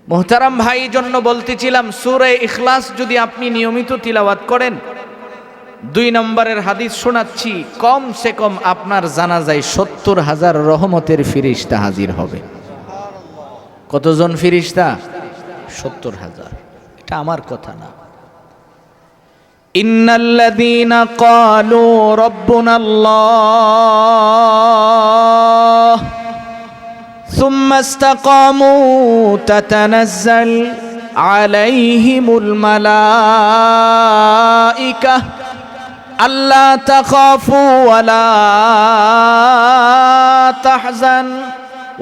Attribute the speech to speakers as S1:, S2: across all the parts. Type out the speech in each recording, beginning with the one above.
S1: মোহতারাম ভাই, জন্য বলতেছিলাম সূরা ইখলাস যদি আপনি নিয়মিত তিলাওয়াত করেন, 2 নম্বরের হাদিস শোনাচ্ছি, কমসে কম আপনার জানাজায় 70,000 রহমতের ফেরেশতা হাজির হবে। কতজন ফেরেশতা? 70,000। এটা আমার কথা না। ইন্নাল্লাযীনা ক্বালু রাব্বুনাল্লাহ ثم استقاموا تتنزل عليهم الملائكة ألا تخافوا ولا تحزنوا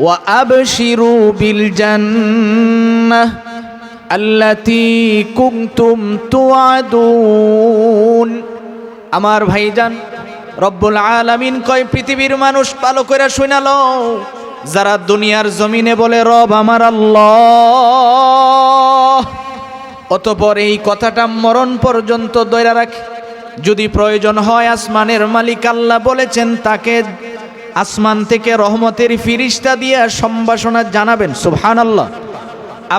S1: وأبشروا بالجنة التي كنتم توعدون। আমার ভাইজান, রব্বুল আলামিন কয়, পৃথিবীর মানুষ ভালো করে শুনালো, যারা দুনিয়ার জমিনে বলে রব আমার আল্লাহ, অতঃপর এই কথাটা মরণ পর্যন্ত ধরে রাখে, যদি প্রয়োজন হয় আসমানের মালিক আল্লাহ বলেছেন তাকে আসমান থেকে রহমতের ফিরিস্তা দিয়ে সম্ভাষণা জানাবেন। সুবহানাল্লাহ।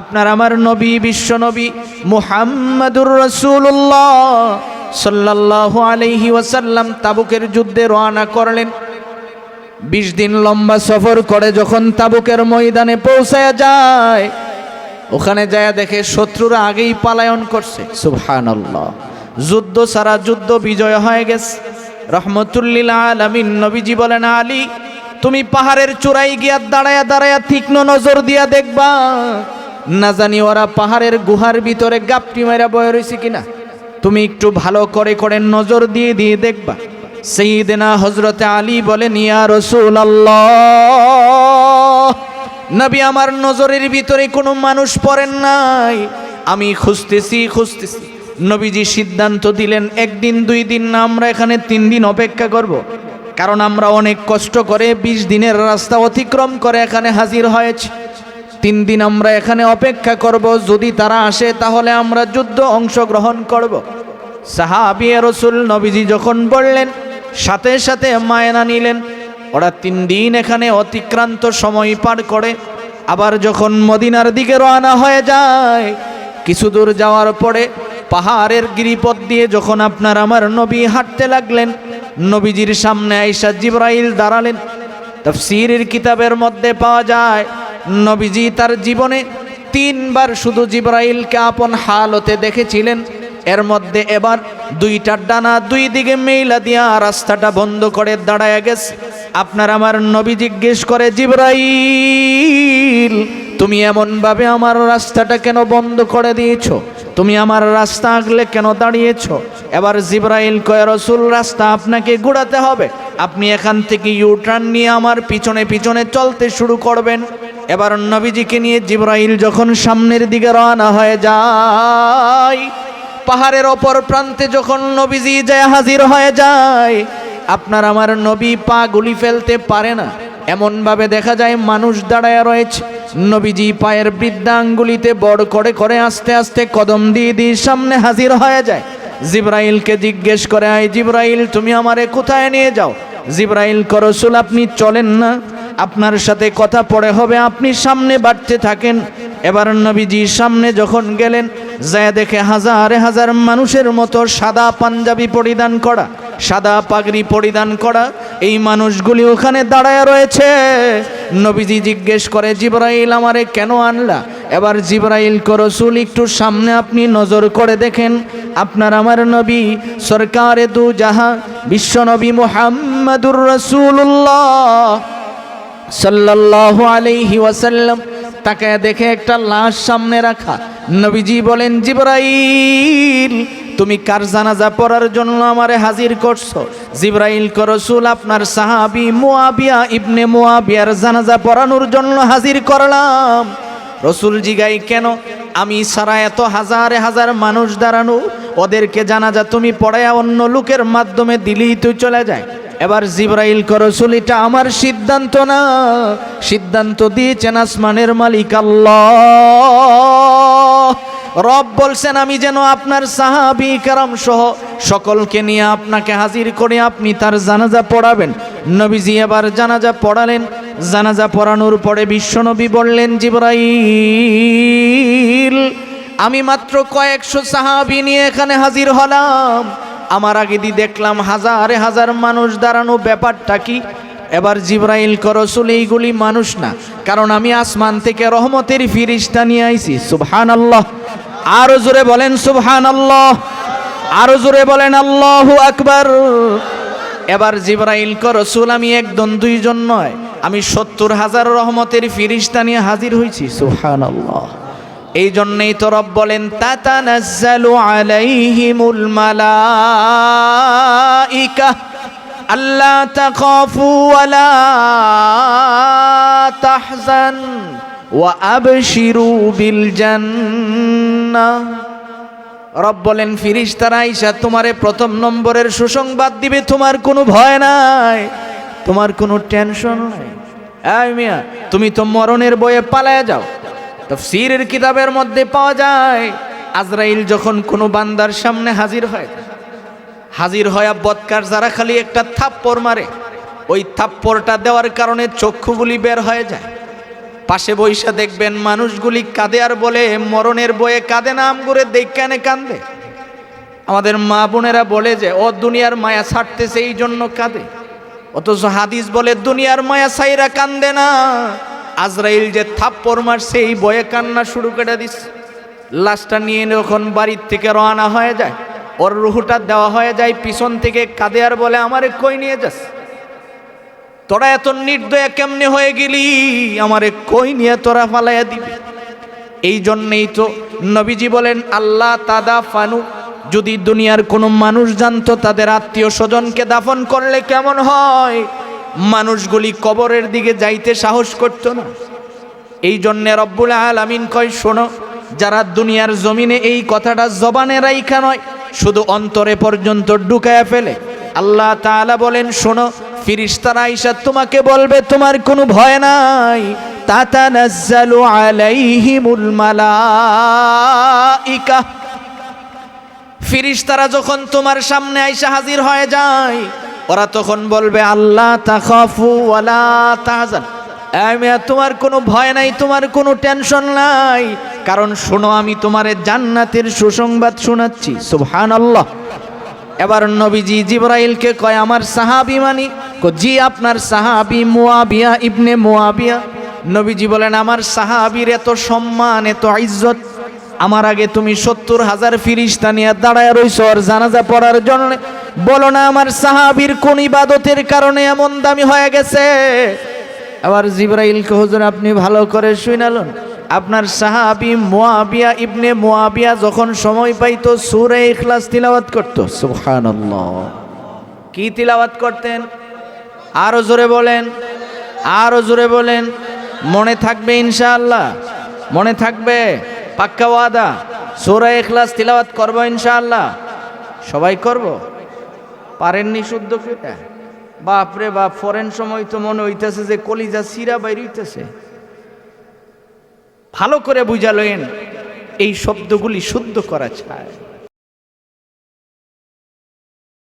S1: আপনার আমার নবী, বিশ্ব নবী মুহাম্মাদুর রাসূলুল্লাহ সাল্লাল্লাহু আলাইহি ওয়াসাল্লাম তাবুকের যুদ্ধে রওনা করলেন। 20 দিন লম্বা সফর করে যখন তাবুকের ময়দানে পৌঁছায়া যায়, ওখানে যায় দেখে শত্রুরা আগেই পলায়ন করছে। সুবহানাল্লাহ। যুদ্ধ সারা যুদ্ধ বিজয় হয়ে গেছে। রহমতুল্লিল আলামিন নবীজি বলেন, আলী তুমি পাহাড়ের চূড়ায় গিয়া দাঁড়ায়া দাঁড়ায়া তীক্ষ্ণ নজর দিয়া দেখবা, না জানি ওরা পাহাড়ের গুহার ভিতরে গাপটি মারা বয়ে রয়েছে কিনা। তুমি একটু ভালো করে করে নজর দিয়ে দিয়ে দেখবা। সাইয়েদনা হযরতে আলী বলেন, ইয়া রাসূলুল্লাহ, নবী আমার নজরের ভিতরে কোনো মানুষ পড়েন নাই, আমি খুঁজতেছি। নবীজি সিদ্ধান্ত দিলেন, 1 দিন 2 দিন না, আমরা এখানে 3 দিন অপেক্ষা করব। কারণ আমরা অনেক কষ্ট করে 20 দিনের রাস্তা অতিক্রম করে এখানে হাজির হয়েছি। 3 দিন আমরা এখানে অপেক্ষা করব, যদি তারা আসে তাহলে আমরা যুদ্ধ অংশগ্রহণ করব। সাহাবী রাসূল নবীজি যখন বললেন, সাথে সাথে মায়না নিলেন। ওরা 3 দিন এখানে অতিক্রান্ত সময় পার করে আবার যখন মদিনার দিকে রওনা হয়ে যায়, কিছু দূর যাওয়ার পরে পাহাড়ের গিরিপথ দিয়ে যখন আপনার আমার নবী হাঁটতে লাগলেন, নবীজির সামনে আয়েশা জিবরাইল দাঁড়ালেন। তাফসীরের কিতাবের মধ্যে পাওয়া যায়, নবীজি তার জীবনে 3 বার শুধু জিবরাইলকে আপন হালতে দেখেছিলেন। এর মধ্যে এবার 2টা ডানা 2 দিকে মেইলা দিয়া রাস্তাটা বন্ধ করে দাঁড়ায় গেছে। আপনার আমার নবী জিজ্ঞেস করে, জিবরাইল তুমি এমন ভাবে আমার রাস্তাটা কেন বন্ধ করে দিয়েছো? তুমি আমার রাস্তা আগলে কেন দাঁড়িয়েছো? এবার জিবরাইল কয়, রাসূল রাস্তা আপনাকে ঘোরাতে হবে, আপনি এখান থেকে ইউটার্ন নিয়ে আমার পিছনে পিছনে চলতে শুরু করবেন। এবার নবীজিকে নিয়ে জিবরাইল যখন সামনের দিকে রওনা হয়ে যায়, পাহাড়ের অপর প্রান্তে যখন নবীজি যায় হাজির হয়ে যায়, আপনার আমার নবী পা গুলি ফেলতে পারে না, এমন ভাবে দেখা যায় মানুষ দাঁড়ায় রয়েছে। নবীজি পায়ের বৃদ্ধাঙ্গুলিতে বড় করে করে আস্তে আস্তে কদম দিয়ে দিয়ে সামনে হাজির হয়ে যায়। জিবরাইলকে জিজ্ঞেস করে, আয় জিবরাইল তুমি আমারে কোথায় নিয়ে যাও? জিবরাইল কয়, রাসূল আপনি চলেন না, আপনার সাথে কথা পড়ে হবে, আপনি সামনে বাড়তে থাকেন। এবার নবীজি সামনে যখন গেলেন, যায় দেখে হাজারে হাজার মানুষের মতো সাদা পাঞ্জাবি পরিধান করা, সাদা পাগড়ি পরিধান করা এই মানুষগুলি ওখানে দাঁড়ায় রয়েছে। নবীজি জিজ্ঞেস করে, জিবরাইল আমারে কেন আনলা? এবার জিবরাইল কয়, রাসূল একটু সামনে আপনি নজর করে দেখেন, আপনার আমার নবী সরকারে দু জাহান বিশ্ব নবী মুহাম্মাদুর রাসূলুল্লাহ সাল্লাল্লাহু আলাইহি ওয়াসাল্লাম তাকায় দেখে একটা লাশ সামনে রাখা। নবীজি বলেন, জিবরাইল তুমি কার জানাজা পড়ার জন্য আমারে হাজির করছো? জিবরাইল কয়, রাসূল আপনার সাহাবী মুয়াবিয়া ইবনে মুয়াবিয়ার জানাজা পড়ানোর জন্য হাজির করলাম। রাসূল জিগাই, কেন? আমি সারা এত হাজারে হাজার মানুষ দাঁড়ানো, ওদেরকে জানাজা তুমি পড়ায়া অন্য লোকের মাধ্যমে দিলেই তুই চলে যায়। এবার জিবরাইল কয়, রাসূল এটা আমার সিদ্ধান্ত না, সিদ্ধান্ত দিয়েছেন আসমানের মালিক আল্লাহ। রব বলছেন আমি যেন আপনার সাহাবী کرام সহ সকলকে নিয়ে আপনাকে হাজির করে আপনি তার জানাজা পড়াবেন। নবীজি এবার জানাজা পড়ালেন। জানাজা পড়ানোর পরে বিশ্বনবী বললেন, জিবরাইল আমি মাত্র কয়েকশো সাহাবী নিয়ে এখানে হাজির হলাম, আমার আগে দিয়ে দেখলাম হাজারে হাজার মানুষ দাঁড়ানো, ব্যাপারটা কি? এবার জিবরাইল কয় রাসূল এইগুলি মানুষ না, কারণ আমি আসমান থেকে রহমতের ফিরিস্তা নিয়ে আইছি। সুবহানাল্লাহ, আরো জোরে বলেন সুবহানাল্লাহ, আরো জোরে বলেন আল্লাহু আকবার। এবার জিবরাইল কয় রাসূল আমি একজন দুইজন নয়, আমি ৭০,০০০ রহমতের ফিরিস্তা নিয়ে হাজির হয়েছি। সুবহানাল্লাহ। এই জন্যই তো রব বলেন তাতানাজ্জালু আলাইহিমুল মালাইকা আল্লা তাখাফু ওয়ালা তাহজান ওয়া আবশিরু বিল জান্নাহ। রব বলেন ফিরিস্তারা আইসা তোমারে প্রথম নম্বরের সুসংবাদ দিবে, তোমার কোনো ভয় নাই, তোমার কোনো টেনশন নাই। এই মিয়া, তুমি তো মরণের ভয়ে পালায়া যাও। তাফসীরের কিতাবের মধ্যে পাওয়া যায় আজরাইল যখন কোনো বান্দার সামনে হাজির হয় বদকার যারা খালি একটা থাপ্পড় মারে, ওই থাপ্পড়টা দেওয়ার কারণে চক্ষুগুলি বের হয়ে যায়। পাশে বৈশা দেখবেন মানুষগুলি কাঁদে আর বলে মরণের বয়ে কাঁদে না, আমগুরে দেখকানে কান্দে। আমাদের মা বোনেরা বলে যে ও দুনিয়ার মায়া ছাড়তেছে এই জন্য কাঁদে, অথচ হাদিস বলে দুনিয়ার মায়া ছাইরা কান্দে না, আজরাইল যে থাপ্পড় মারছে এই বয়ে কান্না শুরু করে দিচ্ছে। লাশটা নিয়ে যখন বাড়ির থেকে রওনা হয়ে যায়, ওর রুহুটা দেওয়া হয়ে যায়, পিছন থেকে কাঁদে আর বলে আমারে কই নিয়ে যাস, তোরা এত নির্দয়া কেমনে হয়ে গেলি, আমারে কই নিয়ে তোরা ফালাইয়া দিবি। এই জন্যেই তো নবীজি বলেন আল্লাহ তাদা ফানু, যদি দুনিয়ার কোনো মানুষ জানতো তাদের আত্মীয় স্বজনকে দাফন করলে কেমন হয়, মানুষগুলি কবরের দিকে যাইতে সাহস করত না। এই জন্যে রব্বুল আলামিন কয় শোনো, যারা দুনিয়ার জমিনে এই কথাটা জবানে রাইখা নয়, শুধু অন্তরে পর্যন্ত ঢুকায়া ফেলে, আল্লাহ তাআলা বলেন শোনো, ফিরিস্তারা আইসা তোমাকে বলবে তোমার কোনো ভয় নাই, তাতানাজ্জালু আলাইহিমুল মালাইকা। ফিরিস্তারা যখন তোমার সামনে আইসা হাজির হয়ে যায়, ওরা তখন বলবে আল্লাহ তাখাফু ওয়ালা তাহজান, তোমার কোনো ভয় নাই, তোমার কোনো টেনশন নাই, কারণ শোনো আমি তোমারে জান্নাতের সুসংবাদ শোনাচ্ছি। সুবহানাল্লাহ। এবার নবীজি জিবরাইলকে কয় আমার সাহাবী মানি? জি আপনার সাহাবী মুয়াবিয়া ইবনে মুয়াবিয়া। নবীজি বলেন আমার সাহাবীর এত সম্মান, এত ইজ্জত, আমার আগে তুমি ৭০,০০০ ফিরিস্তা নিয়ে দাঁড়ায় রইছো আর জানাজা পড়ার জন্য, বলো না আমার সাহাবীর কোন ইবাদতের কারণে এমন দামি হয়ে গেছে। আবার জিবরাইলকে হুজুর আপনি ভালো করে শুনালেন, আপনার সাহাবী মুয়াবিয়া ইবনে মুয়াবিয়া যখন সময় পাইতো সূরা ইখলাস তিলাওয়াত করত। সুবহানাল্লাহ। কি তিলাওয়াত করতেন? আরো জোরে বলেন, আরো জোরে বলেন। মনে থাকবে ইনশাআল্লাহ, মনে থাকবে, পাক্কা ওয়াদা। সূরা ইখলাস তিলাওয়াত করব ইনশাআল্লাহ, সবাই করব। পারেননি শুদ্ধ করে? বাপরে বাপ, ফরেন সময় তো মনে হইতেছে যে কলিজা সিরা বাইর হইতেছে। ভালো করে বুঝালেন এই শব্দগুলি শুদ্ধ করা চায়।